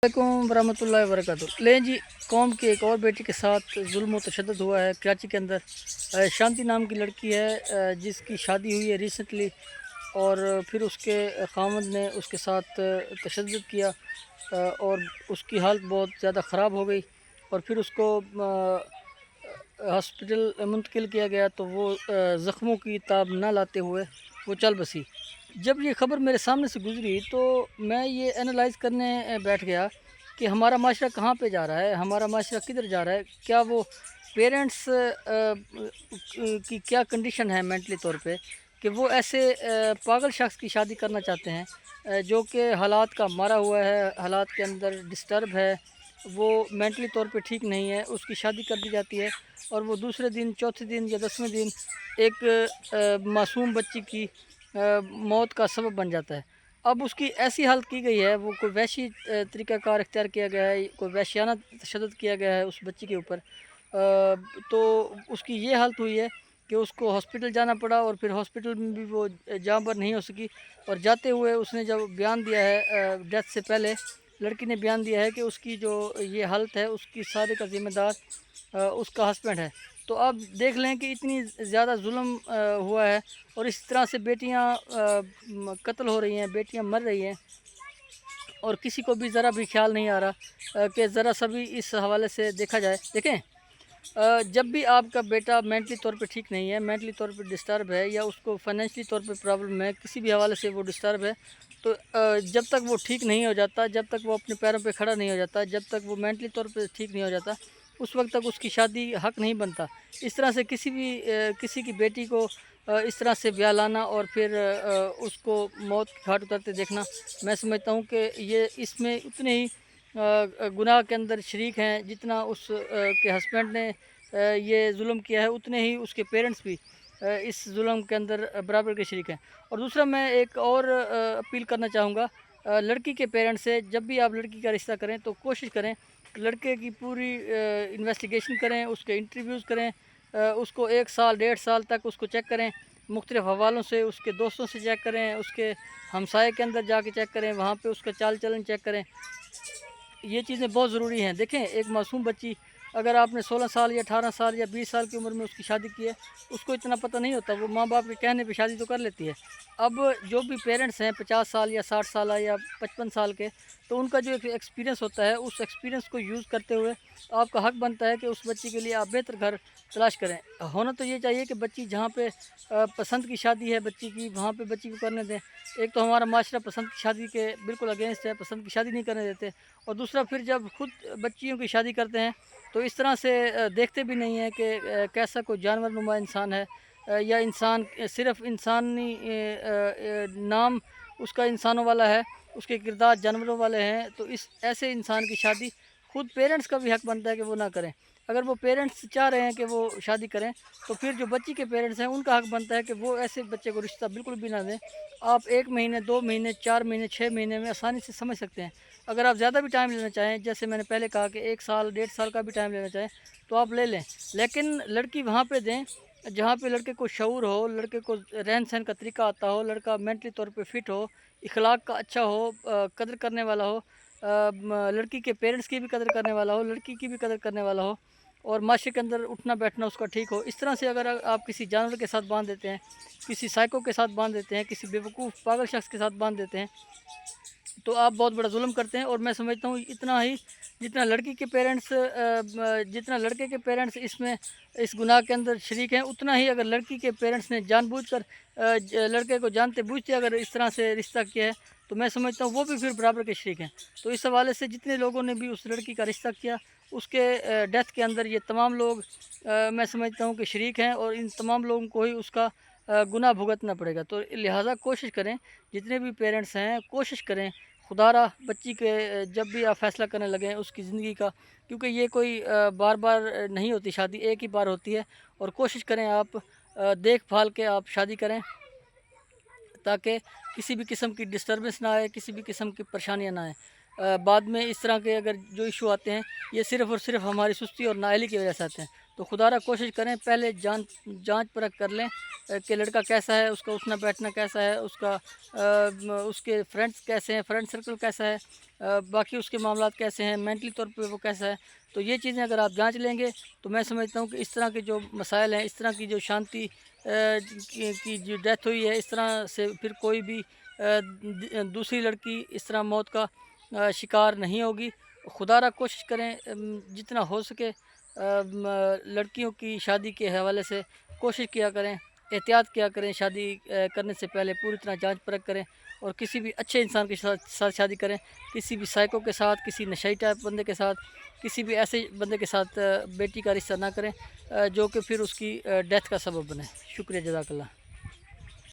वालेकुम वरहमतुल्लाहि वबरकातुहू। लें जी, कौम की एक और बेटी के साथ जुल्म व तशद्दुद हुआ है कराची के अंदर। शांति नाम की लड़की है जिसकी शादी हुई है रिसेंटली, और फिर उसके खामद ने उसके साथ तशद्दुद किया और उसकी हालत बहुत ज़्यादा ख़राब हो गई, और फिर उसको हॉस्पिटल मुंतकिल किया गया तो वो ज़ख्मों की ताब ना लाते हुए वो चल बसी। जब ये ख़बर मेरे सामने से गुज़री तो मैं ये एनालाइज़ करने बैठ गया कि हमारा माशरा कहाँ पे जा रहा है, हमारा माशरा किधर जा रहा है। क्या वो पेरेंट्स की क्या कंडीशन है मेंटली तौर पे कि वो ऐसे पागल शख्स की शादी करना चाहते हैं जो कि हालात का मारा हुआ है, हालात के अंदर डिस्टर्ब है, वो मेंटली तौर पे ठीक नहीं है, उसकी शादी कर दी जाती है और वो दूसरे दिन, चौथे दिन या 10वें दिन एक मासूम बच्ची की मौत का सबब बन जाता है। अब उसकी ऐसी हालत की गई है, वो कोई वहशी तरीक़ाकार इख्तियार किया गया है, कोई वहशियाना तशद्दुद किया गया है उस बच्ची के ऊपर। तो उसकी ये हालत हुई है कि उसको हॉस्पिटल जाना पड़ा, और फिर हॉस्पिटल में भी वो जाँ पर नहीं हो सकी, और जाते हुए उसने जब बयान दिया है डेथ से पहले, लड़की ने बयान दिया है कि उसकी जो ये हालत है उसकी सारे का ज़िम्मेदार उसका हस्बैंड है। तो आप देख लें कि इतनी ज़्यादा जुल्म हुआ है, और इस तरह से बेटियां कत्ल हो रही हैं, बेटियां मर रही हैं, और किसी को भी ज़रा भी ख्याल नहीं आ रहा कि ज़रा सा भी इस हवाले से देखा जाए। देखें, जब भी आपका बेटा मेंटली तौर पे ठीक नहीं है, मेंटली तौर पे डिस्टर्ब है, या उसको फाइनेंशियली तौर पे प्रॉब्लम है, किसी भी हवाले से वो डिस्टर्ब है, तो जब तक वो ठीक नहीं हो जाता, जब तक वो अपने पैरों पे खड़ा नहीं हो जाता, जब तक वो मेंटली तौर पे ठीक नहीं हो जाता, उस वक्त तक उसकी शादी हक़ नहीं बनता। इस तरह से किसी की बेटी को इस तरह से ब्याह लाना और फिर उसको मौत की घाट उतरते देखना, मैं समझता हूँ कि ये इसमें उतने ही गुनाह के अंदर शरीक हैं जितना उस के हस्बैंड ने ये जुल्म किया है, उतने ही उसके पेरेंट्स भी इस जुल्म के अंदर बराबर के शरीक हैं। और दूसरा, मैं एक और अपील करना चाहूँगा लड़की के पेरेंट्स से। जब भी आप लड़की का रिश्ता करें तो कोशिश करें लड़के की पूरी इन्वेस्टिगेशन करें, उसके इंटरव्यूज़ करें, उसको 1 साल 1.5 साल तक उसको चेक करें, मुख्तलिफ़ हवालों से, उसके दोस्तों से चेक करें, उसके हमसाये के अंदर जाके चेक करें, वहाँ पे उसका चाल चलन चेक करें। ये चीज़ें बहुत ज़रूरी हैं। देखें, एक मासूम बच्ची, अगर आपने 16 साल या 18 साल या 20 साल की उम्र में उसकी शादी की है, उसको इतना पता नहीं होता, वो माँ बाप के कहने पे शादी तो कर लेती है। अब जो भी पेरेंट्स हैं 50 साल या 60 साल या 55 साल के, तो उनका जो एक एक्सपीरियंस होता है, उस एक्सपीरियंस को यूज़ करते हुए आपका हक़ बनता है कि उस बच्ची के लिए आप बेहतर घर तलाश करें। होना तो ये चाहिए कि बच्ची जहाँ पे पसंद की शादी है बच्ची की, वहाँ पे बच्ची को करने दें। एक तो हमारा माशरा पसंद की शादी के बिल्कुल अगेंस्ट है, पसंद की शादी नहीं करने देते, और दूसरा फिर जब खुद बच्चियों की शादी करते हैं तो इस तरह से देखते भी नहीं हैं कि कैसा कोई जानवर नुमा इंसान है, या इंसान सिर्फ़ इंसानी नाम उसका इंसानों वाला है, उसके किरदार जानवरों वाले हैं। तो इस ऐसे इंसान की शादी खुद पेरेंट्स का भी हक़ बनता है कि वो ना करें। अगर वो पेरेंट्स चाह रहे हैं कि वो शादी करें, तो फिर जो बच्ची के पेरेंट्स हैं उनका हक़ बनता है कि वो ऐसे बच्चे को रिश्ता बिल्कुल भी ना दें। आप 1 महीने, 2 महीने, 4 महीने, 6 महीने में आसानी से समझ सकते हैं। अगर आप ज़्यादा भी टाइम लेना चाहें, जैसे मैंने पहले कहा कि 1 साल, 1.5 साल का भी टाइम लेना चाहें, तो आप ले लें। लेकिन लड़की वहाँ पे दें जहाँ पे लड़के को शऊर हो, लड़के को रहन-सहन का तरीका आता हो, लड़का मेंटली तौर पे फ़िट हो, इख़लाक़ का अच्छा हो, कदर करने वाला हो, लड़की के पेरेंट्स की भी कदर करने वाला हो, लड़की की भी कदर करने वाला हो, और माशरे के अंदर उठना बैठना उसका ठीक हो। इस तरह से अगर आप किसी जानवर के साथ बाँध देते हैं, किसी साइको के साथ बाँध देते हैं, किसी बेवकूफ़ पागल शख्स के साथ बाँध देते हैं, तो आप बहुत बड़ा जुल्म करते हैं। और मैं समझता हूँ इतना ही जितना लड़की के पेरेंट्स जितना लड़के के पेरेंट्स इसमें इस गुनाह के अंदर शरीक हैं, उतना ही अगर लड़की के पेरेंट्स ने जानबूझकर लड़के को जानते बूझते अगर इस तरह से रिश्ता किया है, तो मैं समझता हूँ वो भी फिर बराबर के शरीक हैं। तो इस हवाले से जितने लोगों ने भी उस लड़की का रिश्ता किया, उसके डेथ के अंदर ये तमाम लोग मैं समझता हूँ कि शरीक हैं, और इन तमाम लोगों को ही उसका गुनाह भुगतना पड़ेगा। तो लिहाजा कोशिश करें, जितने भी पेरेंट्स हैं कोशिश करें, खुदारा बच्ची के जब भी आप फ़ैसला करने लगें उसकी ज़िंदगी का, क्योंकि ये कोई बार बार नहीं होती शादी, एक ही बार होती है, और कोशिश करें आप देख-भाल के आप शादी करें, ताकि किसी भी किस्म की डिस्टर्बेंस ना आए, किसी भी किस्म की परेशानियाँ ना आएँ। बाद में इस तरह के अगर जो इशू आते हैं, ये सिर्फ़ और सिर्फ़ हमारी सुस्ती और नाअहली की वजह से आते हैं। तो تو خدا را کوشش کریں پہلے جانچ پرکھ کر لیں کہ لڑکا کیسا ہے، اس کا اٹھنا بیٹھنا کیسا ہے، اس کے فرینڈس کیسے ہیں، فرینڈ سرکل کیسا ہے، باقی اس کے معاملات کیسے ہیں، مینٹلی طور پہ وہ کیسا ہے۔ تو یہ چیزیں اگر آپ جانچ لیں گے تو میں سمجھتا ہوں کہ اس طرح کے جو مسائل ہیں، اس طرح کی جو شانتی کی جو ڈیتھ ہوئی ہے، اس طرح سے پھر کوئی بھی دوسری لڑکی اس طرح موت کا شکار نہیں ہوگی۔ خدا را کوشش کریں جتنا ہو سکے لڑکیوں کی شادی کے حوالے سے کوشش کیا کریں، احتیاط کیا کریں، شادی کرنے سے پہلے پوری طرح جانچ پرکھ کریں اور کسی بھی اچھے انسان کے ساتھ شادی کریں، کسی بھی سائیکو کے ساتھ، کسی نشئی ٹائپ بندے کے ساتھ، کسی بھی ایسے بندے کے ساتھ بیٹی کا رشتہ نہ کریں جو کہ پھر اس کی ڈیتھ کا سبب بنے۔ شکریہ، جزاک اللہ۔